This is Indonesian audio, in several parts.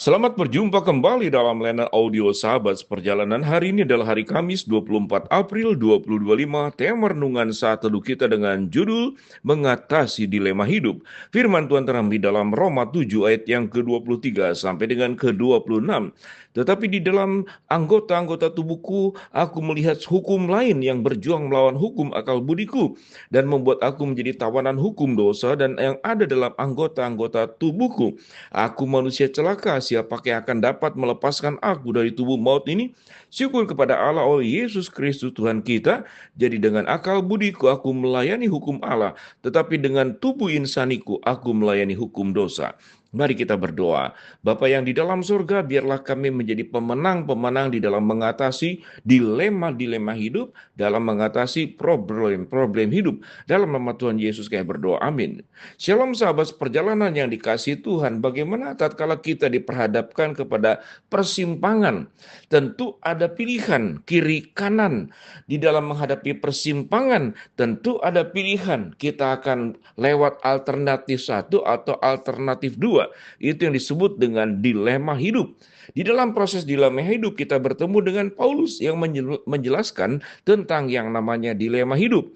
Selamat berjumpa kembali dalam layanan audio Sahabat Seperjalanan. Hari ini adalah hari Kamis 24 April 2025. Tema renungan saat teduh kita dengan judul Mengatasi Dilema Hidup. Firman Tuhan terambil dalam Roma 7 ayat yang ke-23 sampai dengan ke-26. Tetapi di dalam anggota-anggota tubuhku, aku melihat hukum lain yang berjuang melawan hukum akal budiku dan membuat aku menjadi tawanan hukum dosa dan yang ada dalam anggota-anggota tubuhku. Aku manusia celaka, siapa yang akan dapat melepaskan aku dari tubuh maut ini? Syukur kepada Allah oleh Yesus Kristus Tuhan kita. Jadi dengan akal budiku aku melayani hukum Allah, tetapi dengan tubuh insaniku aku melayani hukum dosa. Mari kita berdoa. Bapa yang di dalam surga, biarlah kami menjadi pemenang-pemenang di dalam mengatasi dilema-dilema hidup, dalam mengatasi problem-problem hidup. Dalam nama Tuhan Yesus kami berdoa. Amin. Shalom sahabat perjalanan yang dikasihi Tuhan, bagaimana tatkala kita diperhadapkan kepada persimpangan? Tentu ada pilihan kiri kanan. Di dalam menghadapi persimpangan, tentu ada pilihan. Kita akan lewat alternatif satu atau alternatif dua. Itu yang disebut dengan dilema hidup. Di dalam proses dilema hidup kita bertemu dengan Paulus yang menjelaskan tentang yang namanya dilema hidup.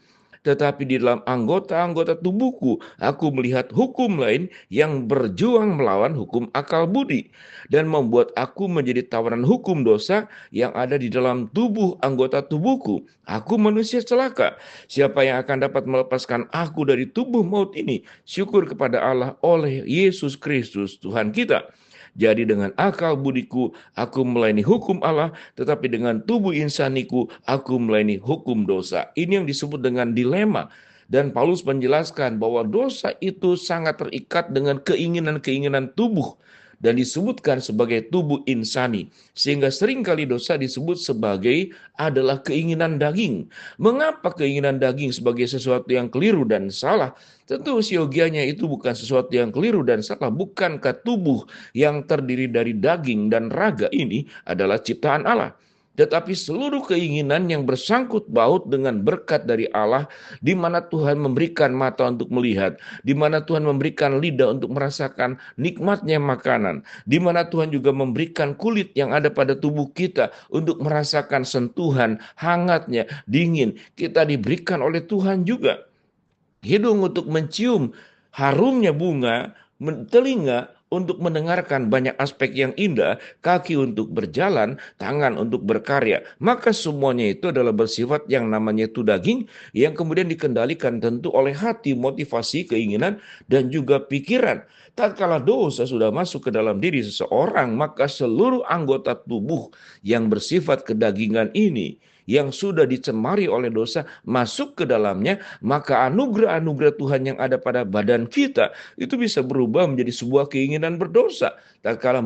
Tetapi di dalam anggota-anggota tubuhku, aku melihat hukum lain yang berjuang melawan hukum akal budi dan membuat aku menjadi tawanan hukum dosa yang ada di dalam tubuh anggota tubuhku. Aku manusia celaka. Siapa yang akan dapat melepaskan aku dari tubuh maut ini? Syukur kepada Allah oleh Yesus Kristus Tuhan kita. Jadi dengan akal budiku aku melayani hukum Allah, tetapi dengan tubuh insaniku aku melayani hukum dosa. Ini yang disebut dengan dilema. Dan Paulus menjelaskan bahwa dosa itu sangat terikat dengan keinginan-keinginan tubuh dan disebutkan sebagai tubuh insani. Sehingga seringkali dosa disebut sebagai adalah keinginan daging. Mengapa keinginan daging sebagai sesuatu yang keliru dan salah? Tentu siogianya itu bukan sesuatu yang keliru dan salah. Bukankah tubuh yang terdiri dari daging dan raga ini adalah ciptaan Allah? Tetapi seluruh keinginan yang bersangkut paut dengan berkat dari Allah, di mana Tuhan memberikan mata untuk melihat, di mana Tuhan memberikan lidah untuk merasakan nikmatnya makanan, di mana Tuhan juga memberikan kulit yang ada pada tubuh kita untuk merasakan sentuhan, hangatnya, dingin. Kita diberikan oleh Tuhan juga hidung untuk mencium harumnya bunga, telinga untuk mendengarkan banyak aspek yang indah, kaki untuk berjalan, tangan untuk berkarya. Maka semuanya itu adalah bersifat yang namanya itu daging, yang kemudian dikendalikan tentu oleh hati, motivasi, keinginan, dan juga pikiran. Tatkala dosa sudah masuk ke dalam diri seseorang, maka seluruh anggota tubuh yang bersifat kedagingan ini, yang sudah dicemari oleh dosa masuk ke dalamnya, maka anugerah-anugerah Tuhan yang ada pada badan kita itu bisa berubah menjadi sebuah keinginan berdosa. Tatkala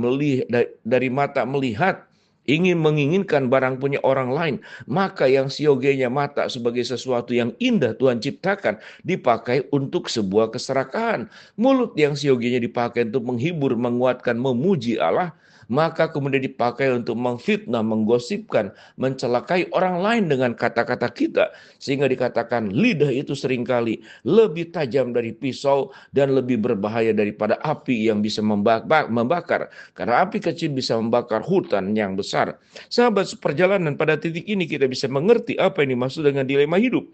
dari mata melihat ingin menginginkan barang punya orang lain, maka yang siogenya mata sebagai sesuatu yang indah Tuhan ciptakan dipakai untuk sebuah keserakahan. Mulut yang siogenya dipakai untuk menghibur, menguatkan, memuji Allah, maka kemudian dipakai untuk memfitnah, menggosipkan, mencelakai orang lain dengan kata-kata kita. Sehingga dikatakan lidah itu seringkali lebih tajam dari pisau dan lebih berbahaya daripada api yang bisa membakar. Karena api kecil bisa membakar hutan yang besar. Sahabat seperjalanan, pada titik ini kita bisa mengerti apa yang dimaksud dengan dilema hidup.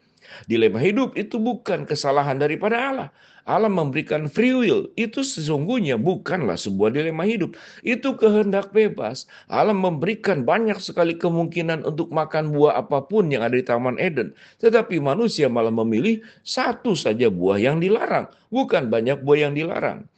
Dilema hidup itu bukan kesalahan daripada Allah. Allah memberikan free will. Itu sesungguhnya bukanlah sebuah dilema hidup. Itu kehendak bebas. Allah memberikan banyak sekali kemungkinan untuk makan buah apapun yang ada di Taman Eden. Tetapi manusia malah memilih satu saja buah yang dilarang. Bukan banyak buah yang dilarang.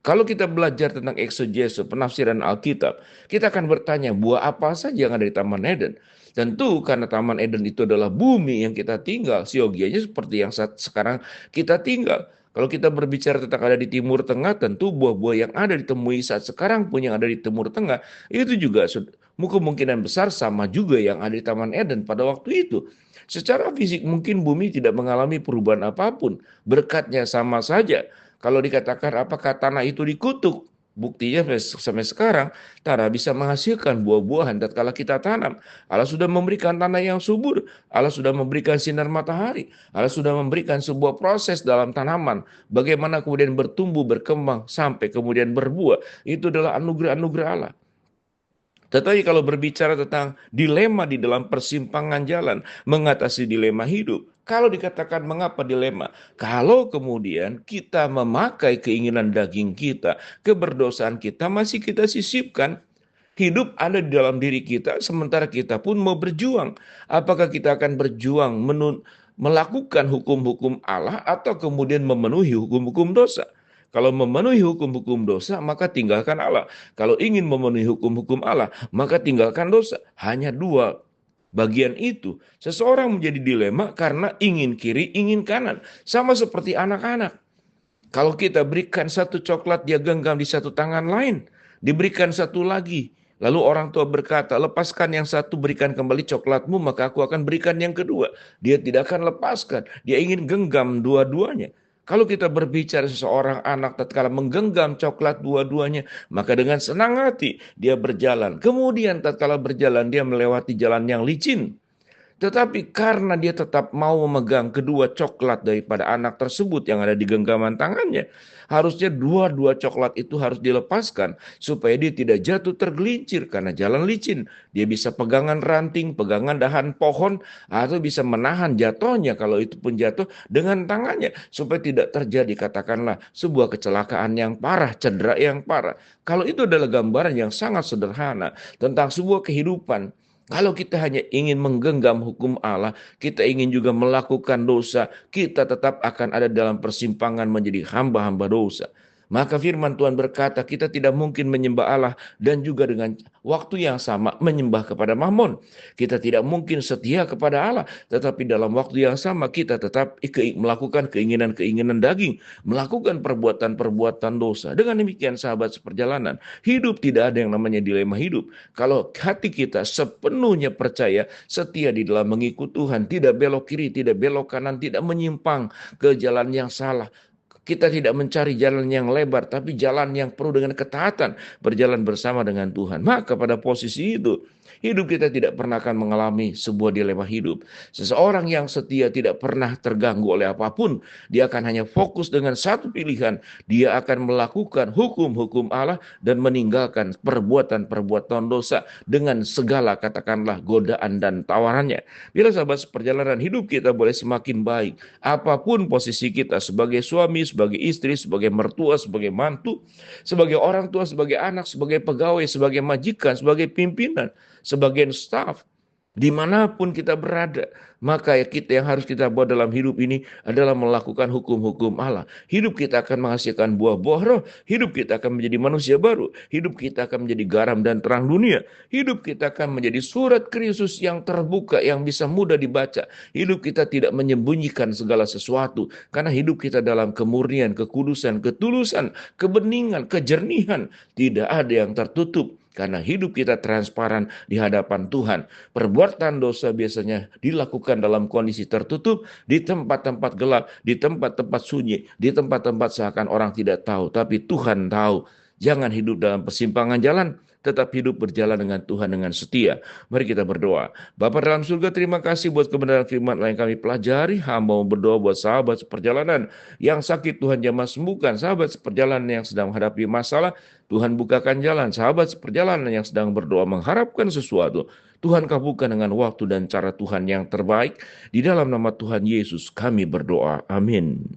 Kalau kita belajar tentang eksegese, penafsiran Alkitab, kita akan bertanya buah apa saja yang ada di Taman Eden. Tentu karena Taman Eden itu adalah bumi yang kita tinggal, siogianya seperti yang sekarang kita tinggal. Kalau kita berbicara tentang ada di Timur Tengah, tentu buah-buah yang ada ditemui saat sekarang pun yang ada di Timur Tengah, itu juga kemungkinan besar sama juga yang ada di Taman Eden pada waktu itu. Secara fisik mungkin bumi tidak mengalami perubahan apapun, berkatnya sama saja. Kalau dikatakan apakah tanah itu dikutuk? Buktinya sampai sekarang tanah bisa menghasilkan buah-buahan tatkala kita tanam. Allah sudah memberikan tanah yang subur, Allah sudah memberikan sinar matahari, Allah sudah memberikan sebuah proses dalam tanaman. Bagaimana kemudian bertumbuh, berkembang, sampai kemudian berbuah. Itu adalah anugerah-anugerah Allah. Tetapi kalau berbicara tentang dilema di dalam persimpangan jalan, mengatasi dilema hidup, kalau dikatakan mengapa dilema? Kalau kemudian kita memakai keinginan daging kita, keberdosaan kita masih kita sisipkan, hidup ada di dalam diri kita, sementara kita pun mau berjuang. Apakah kita akan berjuang melakukan hukum-hukum Allah atau kemudian memenuhi hukum-hukum dosa? Kalau memenuhi hukum-hukum dosa, maka tinggalkan Allah. Kalau ingin memenuhi hukum-hukum Allah, maka tinggalkan dosa. Hanya dua bagian itu. Seseorang menjadi dilema karena ingin kiri, ingin kanan. Sama seperti anak-anak. Kalau kita berikan satu coklat, dia genggam di satu tangan lain. Diberikan satu lagi. Lalu orang tua berkata, lepaskan yang satu, berikan kembali coklatmu, maka aku akan berikan yang kedua. Dia tidak akan lepaskan. Dia ingin genggam dua-duanya. Kalau kita berbicara seseorang anak tatkala menggenggam coklat dua-duanya, maka dengan senang hati dia berjalan. Kemudian tatkala berjalan dia melewati jalan yang licin. Tetapi karena dia tetap mau memegang kedua coklat daripada anak tersebut yang ada di genggaman tangannya, harusnya dua-dua coklat itu harus dilepaskan supaya dia tidak jatuh tergelincir karena jalan licin. Dia bisa pegangan ranting, pegangan dahan pohon, atau bisa menahan jatuhnya kalau itu pun jatuh dengan tangannya supaya tidak terjadi katakanlah sebuah kecelakaan yang parah, cedera yang parah. Kalau itu adalah gambaran yang sangat sederhana tentang sebuah kehidupan. Kalau kita hanya ingin menggenggam hukum Allah, kita ingin juga melakukan dosa, kita tetap akan ada dalam persimpangan menjadi hamba-hamba dosa. Maka firman Tuhan berkata, kita tidak mungkin menyembah Allah dan juga dengan waktu yang sama menyembah kepada Mammon. Kita tidak mungkin setia kepada Allah, tetapi dalam waktu yang sama kita tetap melakukan keinginan-keinginan daging, melakukan perbuatan-perbuatan dosa. Dengan demikian sahabat seperjalanan, hidup tidak ada yang namanya dilema hidup. Kalau hati kita sepenuhnya percaya, setia di dalam mengikut Tuhan, tidak belok kiri, tidak belok kanan, tidak menyimpang ke jalan yang salah. Kita tidak mencari jalan yang lebar, tapi jalan yang penuh dengan ketaatan, berjalan bersama dengan Tuhan. Maka pada posisi itu, hidup kita tidak pernah akan mengalami sebuah dilema hidup. Seseorang yang setia tidak pernah terganggu oleh apapun. Dia akan hanya fokus dengan satu pilihan. Dia akan melakukan hukum-hukum Allah dan meninggalkan perbuatan-perbuatan dosa dengan segala katakanlah godaan dan tawarannya. Bila sahabat perjalanan hidup kita boleh semakin baik, apapun posisi kita sebagai suami, sebagai istri, sebagai mertua, sebagai mantu, sebagai orang tua, sebagai anak, sebagai pegawai, sebagai majikan, sebagai pimpinan, sebagai staf, dimanapun kita berada, maka kita yang harus kita buat dalam hidup ini adalah melakukan hukum-hukum Allah. Hidup kita akan menghasilkan buah-buah roh. Hidup kita akan menjadi manusia baru. Hidup kita akan menjadi garam dan terang dunia. Hidup kita akan menjadi surat Kristus yang terbuka, yang bisa mudah dibaca. Hidup kita tidak menyembunyikan segala sesuatu, karena hidup kita dalam kemurnian, kekudusan, ketulusan, kebeningan, kejernihan. Tidak ada yang tertutup. Karena hidup kita transparan di hadapan Tuhan. Perbuatan dosa biasanya dilakukan dalam kondisi tertutup, di tempat-tempat gelap, di tempat-tempat sunyi, di tempat-tempat seakan orang tidak tahu. Tapi Tuhan tahu. Jangan hidup dalam persimpangan jalan, tetap hidup berjalan dengan Tuhan dengan setia. Mari kita berdoa. Bapa dalam surga, terima kasih buat kebenaran firman yang kami pelajari. Hamba mau berdoa buat sahabat seperjalanan yang sakit, Tuhan jamah sembuhkan. Sahabat seperjalanan yang sedang menghadapi masalah, Tuhan bukakan jalan. Sahabat seperjalanan yang sedang berdoa mengharapkan sesuatu, Tuhan kabulkan dengan waktu dan cara Tuhan yang terbaik. Di dalam nama Tuhan Yesus kami berdoa. Amin.